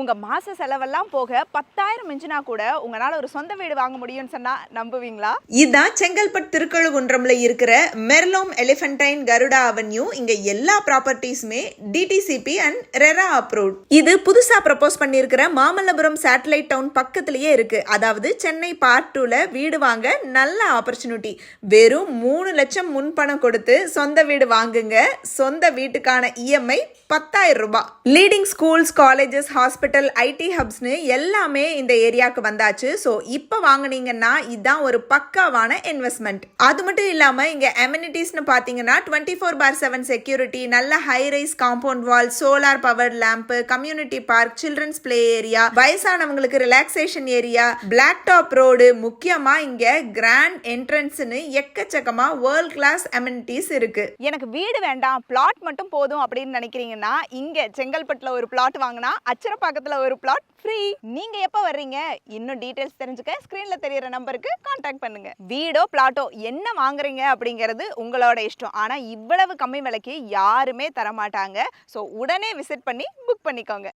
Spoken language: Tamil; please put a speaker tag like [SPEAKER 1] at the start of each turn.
[SPEAKER 1] உங்க மாச செலவெல்லாம் போக 10,000 மிஞ்சினா கூட உங்களால ஒரு சொந்த வீடு வாங்க முடியும்னு சொன்னா நம்புவீங்களா?
[SPEAKER 2] இதுதான் செங்கல்பட்டு திருக்கழுகுன்றம்ல இருக்கிற மெர்லோம் எலிஃபென்டைன் கருடா அவென்யூ. இங்க எல்லா ப்ராப்பர்ட்டிஸுமே டிடிசிபி அண்ட் ரெரா அப்ரூவ்ட். இது புதுசா ப்ரப்போஸ் பண்ணியிருக்கிற மாமல்லபுரம் சேட்டலைட் டவுன் பக்கத்திலேயே இருக்கு. அதாவது சென்னை பார்ட் 2ல வீடு வாங்க நல்ல ஆப்பர்ச்சுனிட்டி. வெறும் 3 லட்சம் முன்பணம் கொடுத்து சொந்த வீடு வாங்குங்க. சொந்த வீட்டுக்கான இஎம்ஐ 10,000 ரூபாய். Leading schools, colleges, hospital, IT ஹப்ஸ்னு எல்லாமே இந்த ஏரியாவுக்கு வந்தாச்சு. ஸோ இப்போ வாங்கினீங்கன்னா இதுதான் ஒரு பக்காவான இன்வெஸ்ட்மெண்ட். அது மட்டும் இல்லாமல் இங்கே அமெனிட்டிஸ்னு பார்த்தீங்கன்னா 24/7 செக்யூரிட்டி, நல்ல high rise compound wall, solar power lamp, community park, children's play area, வயசானவங்களுக்கு relaxation area, black top road, முக்கியமா இங்க கிராண்ட் என்ட்ரன்ஸ்னு எக்கச்சக்கமா வேர்ல்ட் கிளாஸ் அமெனிட்டிஸ் இருக்கு.
[SPEAKER 1] எனக்கு வீடு வேண்டாம், பிளாட் மட்டும் போதும் அப்படின்னு நினைக்கிறீங்கன்னா இங்க செங்கல்பட்டுல ஒரு பிளாட் வாங்கினா அச்சரப்பாக்கத்துல ஒரு பிளாட் ஃப்ரீ. நீங்க எப்ப வர்றீங்க? இன்னும் டீடைல்ஸ் தெரிஞ்சுக்க ஸ்கிரீன்ல தெரியற நம்பருக்கு கான்டாக்ட் பண்ணுங்க. வீடோ பிளாட்டோ என்ன வாங்குறீங்க அப்படிங்கிறது உங்களோட இஷ்டம். ஆனா இவ்வளவு கம்மி விலைக்கு யாருமே தர மாட்டாங்க. ஸோ உடனே விசிட் பண்ணி புக் பண்ணிக்கோங்க.